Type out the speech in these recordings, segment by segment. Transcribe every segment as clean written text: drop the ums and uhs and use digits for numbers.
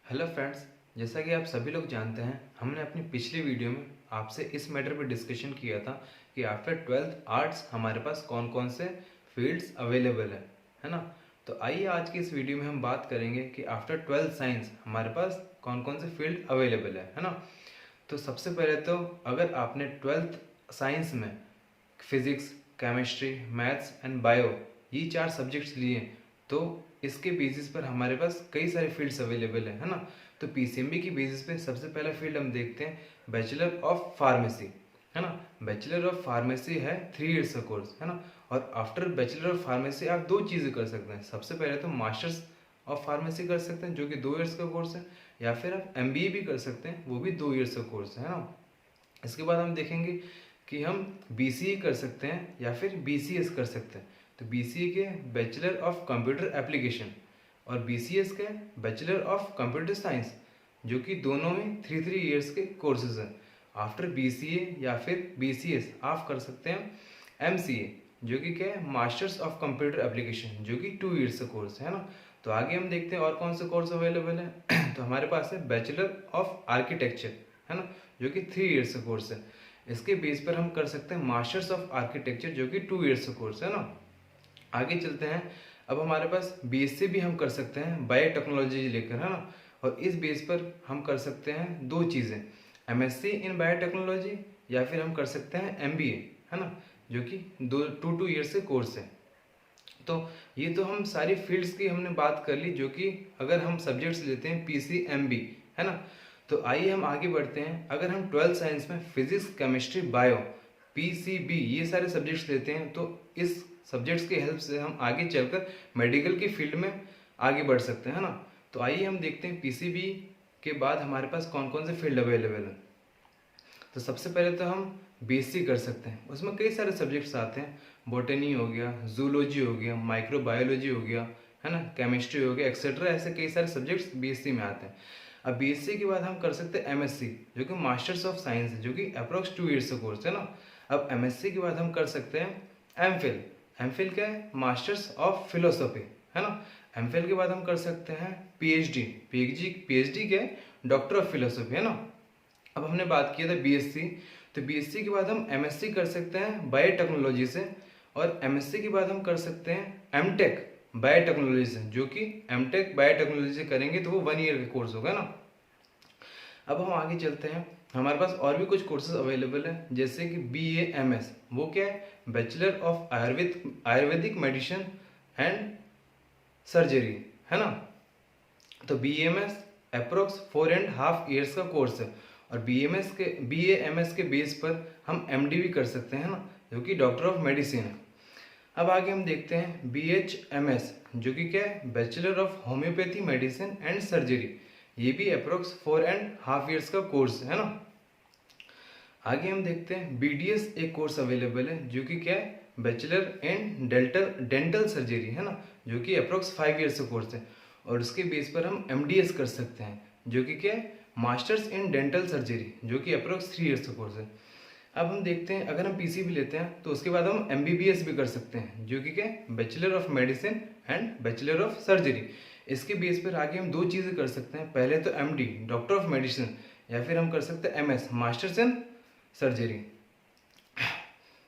Hello friends. जैसा कि आप सभी लोग जानते हैं, हमने अपनी पिछली वीडियो में आपसे इस मैटर पर डिस्कशन किया था कि आफ्टर 12th आर्ट्स हमारे पास कौन कौन से फील्ड्स अवेलेबल है ना। तो आइए आज की इस वीडियो में हम बात करेंगे कि आफ्टर 12th साइंस हमारे पास कौन कौन से फील्ड अवेलेबल है ना। तो सबसे पहले तो अगर आपने 12th साइंस में physics, chemistry, maths and bio ये 4 सब्जेक्ट्स लिए तो इसके बेसिस पर हमारे पास कई सारे फील्ड्स अवेलेबल है ना। तो पीसीएमबी की बेसिस पे सबसे पहला फील्ड हम देखते हैं बैचलर ऑफ फार्मेसी, है ना। बैचलर ऑफ फार्मेसी है 3 इयर्स का कोर्स, है ना। और आफ्टर बैचलर ऑफ फार्मेसी आप दो चीज़ें कर सकते हैं। सबसे पहले तो मास्टर्स ऑफ फार्मेसी कर सकते हैं जो कि 2 इयर्स का कोर्स है, या फिर आप एमबीए भी कर सकते हैं, वो भी 2 इयर्स का कोर्स है ना। इसके बाद हम देखेंगे कि हम बीसीए कर सकते हैं या फिर बीसीएस कर सकते हैं। तो बीसीए के बैचलर ऑफ कंप्यूटर एप्लीकेशन और बीसीएस के बैचलर ऑफ कंप्यूटर साइंस, जो कि दोनों में 3 इयर्स के कोर्सेज हैं। आफ्टर बीसीए या फिर बीसीएस आप कर सकते हैं एमसीए, जो कि क्या है, मास्टर्स ऑफ कंप्यूटर एप्लीकेशन, जो कि 2 इयर्स का कोर्स है ना। तो आगे हम देखते हैं और कौन से कोर्स अवेलेबल है। तो हमारे पास है बैचलर ऑफ आर्किटेक्चर, है ना, जो कि 3 इयर्स का कोर्स है। इसके बेस पर हम कर सकते हैं मास्टर्स ऑफ आर्किटेक्चर, जो कि 2 इयर्स का कोर्स है ना। आगे चलते हैं, अब हमारे पास बीएससी भी हम कर सकते हैं बायोटेक्नोलॉजी लेकर, है ना। और इस बेस पर हम कर सकते हैं दो चीज़ें, एमएससी इन बायोटेक्नोलॉजी या फिर हम कर सकते हैं एमबीए, है ना, जो कि 2 ईयर्स के कोर्स है। तो ये तो हम सारी फील्ड्स की हमने बात कर ली, जो कि अगर हम सब्जेक्ट्स लेते हैं पीसीएमबी, है ना। तो आइए हम आगे बढ़ते हैं। अगर हम 12th साइंस में फिजिक्स, केमिस्ट्री, बायो, पीसीबी ये सारे सब्जेक्ट्स लेते हैं तो इस सब्जेक्ट्स की हेल्प से हम आगे चलकर मेडिकल की फील्ड में आगे बढ़ सकते हैं, है ना। तो आइए हम देखते हैं पीसीबी के बाद हमारे पास कौन कौन से फील्ड अवेलेबल है। तो सबसे पहले तो हम बीएससी कर सकते हैं, उसमें कई सारे सब्जेक्ट्स आते हैं। बॉटनी हो गया, जूलॉजी हो गया, माइक्रोबायोलॉजी हो गया, है ना, केमिस्ट्री हो गया, एक्सेट्रा। ऐसे कई सारे सब्जेक्ट्स बीएससी में आते हैं। अब बीएससी के बाद हम कर सकते हैं एमएससी, जो कि मास्टर्स ऑफ साइंस है, जो कि अप्रोक्स 2 ईयर्स का कोर्स है ना। अब एमएससी के बाद हम कर सकते हैं एमफिल। एमफिल क्या है, मास्टर्स ऑफ फिलोसफी, है ना। एमफिल के बाद हम कर सकते हैं पीएचडी। पीएचडी क्या है, डॉक्टर ऑफ फिलोसफी, है ना। अब हमने बात किया था बीएससी, तो बीएससी के बाद हम एमएससी कर सकते हैं बायोटेक्नोलॉजी से, और एमएससी के बाद हम कर सकते हैं एमटेक बायोटेक्नोलॉजी से, जो कि एमटेक बायोटेक्नोलॉजी से करेंगे तो वो 1 ईयर का कोर्स होगा ना। अब हम आगे चलते हैं, हमारे पास और भी कुछ कोर्सेज अवेलेबल है, जैसे कि BAMS, वो क्या है, bachelor of Ayurvedic medicine and surgery, है ना। तो BAMS अप्रोक्स 4.5 ईयर्स का कोर्स है, और BAMS के बेस पर हम MD भी कर सकते हैं ना, जो कि डॉक्टर ऑफ मेडिसिन है। अब आगे हम देखते हैं BHMS, जो कि क्या है, bachelor of homeopathy medicine and surgery. ये भी अप्रोक्स 4.5 ईयर्स का कोर्स है ना। आगे हम देखते हैं BDS एक कोर्स अवेलेबल है, जो कि क्या है, बैचलर इन डेंटल सर्जरी, है ना, जो कि अप्रोक्स 5 ईयर्स का कोर्स है। और उसके बेस पर हम MDS कर सकते हैं, जो कि क्या है, मास्टर्स इन डेंटल सर्जरी, जो कि अप्रोक्स 3 ईयर्स का कोर्स है। अब हम देखते हैं, अगर हम पीसीबी लेते हैं तो उसके बाद हम MBBS भी कर सकते हैं, जो कि क्या है, bachelor of medicine and bachelor of surgery. इसके बेस पर आगे हम दो चीज़ें कर सकते हैं, पहले तो MD डॉक्टर ऑफ मेडिसिन, या फिर हम कर सकते हैं MS मास्टर्स इन सर्जरी।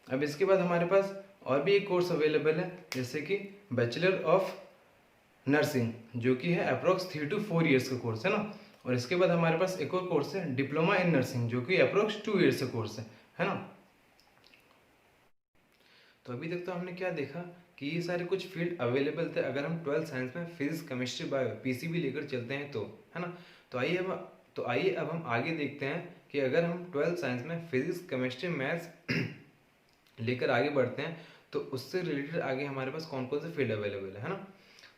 अब इसके बाद हमारे पास और भी एक कोर्स अवेलेबल है, जैसे कि बैचलर ऑफ नर्सिंग, जो कि है अप्रोक्स 3 to 4 ईयर्स का कोर्स है ना। और इसके बाद हमारे पास एक और कोर्स है डिप्लोमा इन नर्सिंग, जो कि अप्रोक्स 2 ईयर्स का कोर्स है ना। तो अभी तक तो हमने क्या देखा कि ये सारे कुछ फील्ड अवेलेबल थे अगर हम 12th साइंस में फिजिक्स, केमिस्ट्री, बायो, पीसीबी लेकर चलते हैं तो, है ना। तो आइए अब हम आगे देखते हैं कि अगर हम 12th साइंस में फिजिक्स, केमिस्ट्री, मैथ्स लेकर आगे बढ़ते हैं तो उससे रिलेटेड आगे हमारे पास कौन कौन से फील्ड अवेलेबल है ना।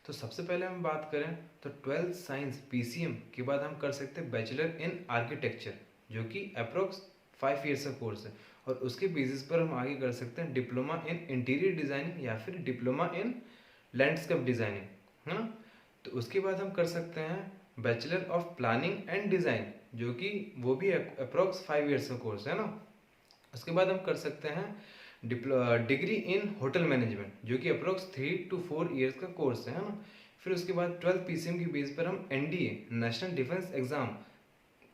तो सबसे पहले हम बात करें तो 12th साइंस पीसीएम के बाद हम कर सकते हैं बैचलर इन आर्किटेक्चर, जो कि अप्रोक्स 5 ईयर्स का कोर्स है। और उसके बेसिस पर हम आगे कर सकते हैं डिप्लोमा इन इंटीरियर डिज़ाइनिंग या फिर डिप्लोमा इन लैंडस्केप डिज़ाइनिंग, है ना। तो उसके बाद हम कर सकते हैं bachelor of planning and design, जो कि वो भी अप्रोक्स 5 ईयर्स का कोर्स है ना। उसके बाद हम कर सकते हैं डिग्री इन होटल मैनेजमेंट, जो कि अप्रोक्स 3 to 4 ईयर्स का कोर्स है ना। फिर उसके बाद 12th पीसीएम की बेस पर हम एनडीए नेशनल डिफेंस एग्जाम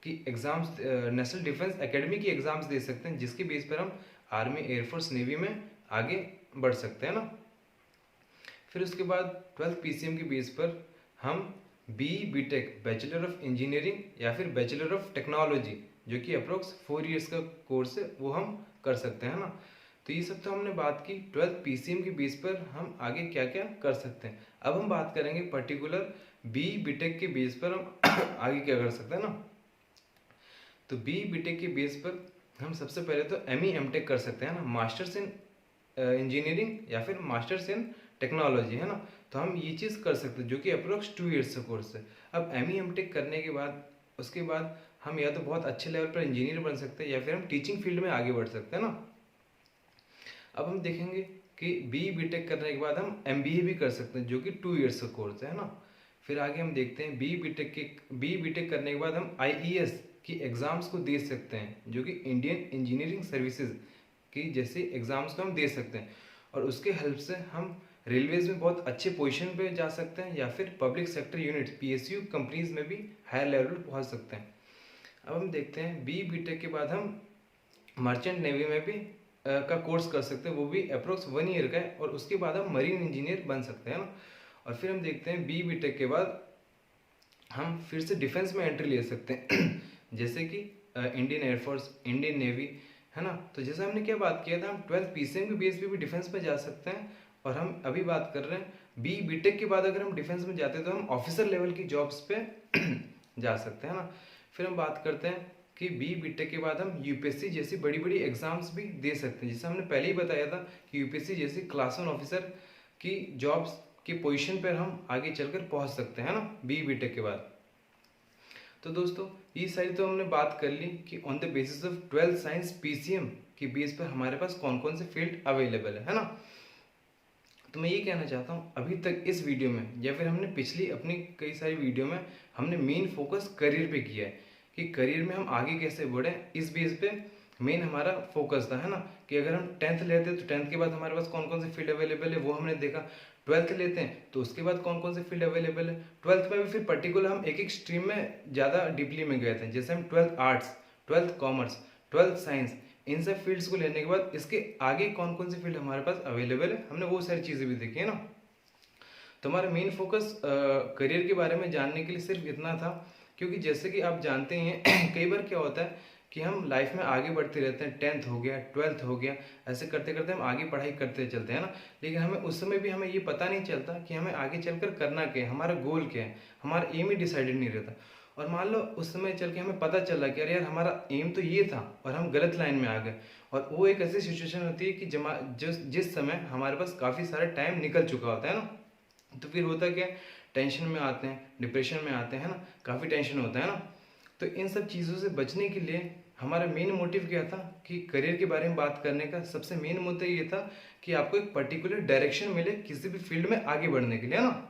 की एग्जाम्स, नेशनल डिफेंस एकेडमी की एग्जाम्स दे सकते हैं, जिसकी बेस पर हम आर्मी, एयरफोर्स, नेवी में आगे बढ़ सकते हैं ना। फिर उसके बाद 12th पीसीएम की बेस पर हम बीटेक बैचलर ऑफ इंजीनियरिंग या फिर बैचलर ऑफ टेक्नोलॉजी, जो कि अप्रोक्स 4 इयर्स का कोर्स है, वो हम कर सकते हैं ना। तो ये सब तो हमने बात की 12th पीसीएम की बेस पर हम आगे क्या क्या कर सकते हैं। अब हम बात करेंगे पर्टिकुलर बीटेक के बेस पर हम आगे क्या कर सकते हैं ना। तो बीटेक के बेस पर हम सबसे पहले तो एमटेक कर सकते हैं ना, मास्टर्स इन इंजीनियरिंग या फिर मास्टर्स इन टेक्नोलॉजी, है ना। तो हम ये चीज़ कर सकते हैं, जो कि अप्रोक्स 2 इयर्स का कोर्स है। अब एमटेक करने के बाद उसके बाद हम या तो बहुत अच्छे लेवल पर इंजीनियर बन सकते हैं या फिर हम टीचिंग फील्ड में आगे बढ़ सकते हैं ना। अब हम देखेंगे कि बीटेक करने के बाद हम एमबीए भी कर सकते हैं, जो कि 2 इयर्स का कोर्स है ना। फिर आगे हम देखते हैं बीटेक करने के बाद हम आईईएस की एग्ज़ाम्स को दे सकते हैं, जो कि इंडियन इंजीनियरिंग सर्विसेज की जैसे एग्ज़ाम्स को हम दे सकते हैं, और उसके हेल्प से हम रेलवेज में बहुत अच्छे पोजीशन पे जा सकते हैं या फिर public sector units PSU companies में भी हायर लेवल पर पहुंच सकते हैं। अब हम देखते हैं बीटेक के बाद हम मर्चेंट नेवी में भी का कोर्स कर सकते हैं, वो भी अप्रोक्स 1 ईयर का है, और उसके बाद हम मरीन इंजीनियर बन सकते हैं ना। और फिर हम देखते हैं बीटेक के बाद हम फिर से डिफेंस में एंट्री ले सकते हैं जैसे कि इंडियन एयरफोर्स, इंडियन नेवी, है ना। तो जैसे हमने क्या बात किया था, हम 12th पीसीएम के बेस पे भी डिफेंस में जा सकते हैं, और हम अभी बात कर रहे हैं बीटेक के बाद अगर हम डिफेंस में जाते हैं तो हम ऑफिसर लेवल की जॉब्स पे जा सकते हैं ना। फिर हम बात करते हैं कि बीटेक के बाद हम यूपीएससी जैसी बड़ी बड़ी एग्जाम्स भी दे सकते हैं, जैसे हमने पहले ही बताया था कि यूपीएससी जैसी क्लास 1 ऑफिसर की जॉब्स की पोजीशन पर हम आगे चलकर पहुंच सकते हैं ना बीटेक के बाद। तो दोस्तों ये सारी तो हमने बात कर ली कि on the basis of 12th science PCM की बेस पर हमारे पास कौन कौन से फील्ड अवेलेबल है ना। तो मैं ये कहना चाहता हूँ अभी तक इस वीडियो में या फिर हमने पिछली अपनी कई सारी वीडियो में हमने मेन फोकस करियर पे किया है कि करियर में हम आगे कैसे बढ़े, इस बेस पे मेन हमारा फोकस था, है ना। कि अगर हम 10th लेते हैं तो 10th के बाद हमारे पास कौन कौन से फील्ड अवेलेबल है वो हमने देखा। 12th लेते हैं तो उसके बाद कौन कौन से फील्ड अवेलेबल है। 12th में भी फिर पर्टिकुलर हम एक एक स्ट्रीम में ज़्यादा डीपली में गए थे, जैसे हम 12th arts, 12th commerce, 12th science, इन सब फील्ड्स को लेने के बाद इसके आगे कौन कौन से फील्ड हमारे पास अवेलेबल है, हमने वो सारी चीज़ें भी देखी है ना। तो हमारा मेन फोकस करियर के बारे में जानने के लिए सिर्फ इतना था, क्योंकि जैसे कि आप जानते हैं कई बार क्या होता है कि हम लाइफ में आगे बढ़ते रहते हैं, 10th हो गया, 12th हो गया, ऐसे करते करते हम आगे पढ़ाई करते चलते हैं ना। लेकिन हमें उस समय भी हमें ये पता नहीं चलता कि हमें आगे चलकर करना क्या है, हमारा गोल क्या है, हमारा एम ही डिसाइडेड नहीं रहता। और मान लो उस समय चल के हमें पता चला कि अरे यार हमारा एम तो ये था और हम गलत लाइन में आ गए, और वो एक ऐसी सिचुएशन होती है कि जिस समय हमारे पास काफ़ी सारा टाइम निकल चुका होता है ना। तो फिर होता क्या है, टेंशन में आते हैं, डिप्रेशन में आते हैं ना, काफ़ी टेंशन होता है ना। तो इन सब चीज़ों से बचने के लिए हमारा मेन मोटिव क्या था कि करियर के बारे में बात करने का सबसे मेन मुद्दा ये था कि आपको एक पर्टिकुलर डायरेक्शन मिले किसी भी फील्ड में आगे बढ़ने के लिए, है ना।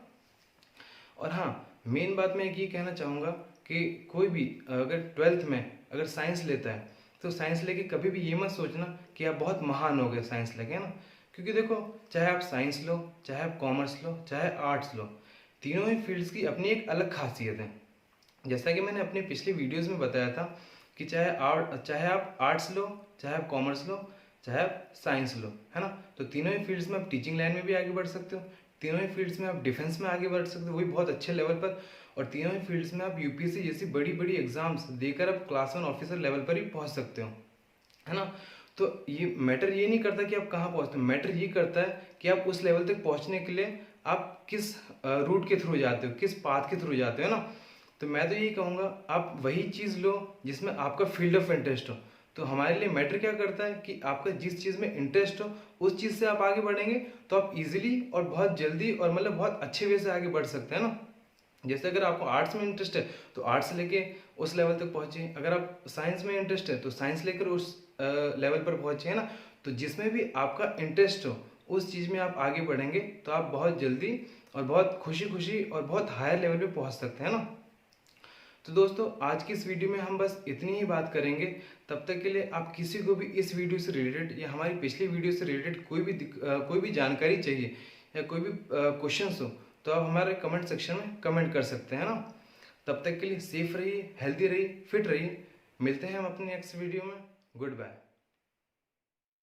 और हाँ, मेन बात मैं ये कहना चाहूँगा कि कोई भी अगर 12th में अगर साइंस लेता है तो साइंस लेके कभी भी ये मत सोचना कि आप बहुत महान हो गए साइंस लेके, है ना। क्योंकि देखो, चाहे आप साइंस लो, चाहे आप कॉमर्स लो, चाहे आर्ट्स लो, तीनों ही फील्ड्स की अपनी एक अलग खासियत है। जैसा कि मैंने अपने पिछले वीडियोज़ में बताया था कि चाहे आप आर्ट्स लो, चाहे आप कॉमर्स लो, चाहे आप साइंस लो, है ना। तो तीनों ही फील्ड्स में आप टीचिंग लाइन में भी आगे बढ़ सकते हो, तीनों ही फील्ड्स में आप डिफेंस में आगे बढ़ सकते हो, वही बहुत अच्छे लेवल पर, और तीनों ही फील्ड्स में आप यूपीएससी जैसी बड़ी बड़ी एग्जाम्स देकर आप क्लास 1 ऑफिसर लेवल पर ही पहुंच सकते हो, है ना। तो ये मैटर ये नहीं करता कि आप कहाँ पहुँचते हो, मैटर ये करता है कि आप उस लेवल तक पहुँचने के लिए आप किस रूट के थ्रू जाते हो, किस पाथ के थ्रू जाते हो ना। तो मैं तो यही कहूँगा आप वही चीज़ लो जिसमें आपका फील्ड ऑफ इंटरेस्ट हो। तो हमारे लिए मैटर क्या करता है कि आपका जिस चीज़ में इंटरेस्ट हो उस चीज़ से आप आगे बढ़ेंगे तो आप इजीली और बहुत जल्दी और मतलब बहुत अच्छे वे से आगे बढ़ सकते हैं ना। जैसे अगर आपको आर्ट्स में इंटरेस्ट है तो आर्ट्स लेके उस लेवल तक पहुँचिए, अगर आप साइंस में इंटरेस्ट है तो साइंस लेकर उस लेवल पर पहुँचिए ना। तो जिसमें भी आपका इंटरेस्ट हो उस चीज़ में आप आगे बढ़ेंगे तो आप बहुत जल्दी और बहुत खुशी खुशी और बहुत हायर लेवल पे पहुँच सकते हैं ना। तो दोस्तों आज की इस वीडियो में हम बस इतनी ही बात करेंगे। तब तक के लिए आप किसी को भी इस वीडियो से रिलेटेड या हमारी पिछली वीडियो से रिलेटेड कोई भी जानकारी चाहिए या कोई भी क्वेश्चंस हो तो आप हमारे कमेंट सेक्शन में कमेंट कर सकते हैं ना। तब तक के लिए सेफ रहिए, हेल्दी रहिए, फिट रहिए। मिलते हैं हम अपनी नेक्स्ट वीडियो में। Good bye.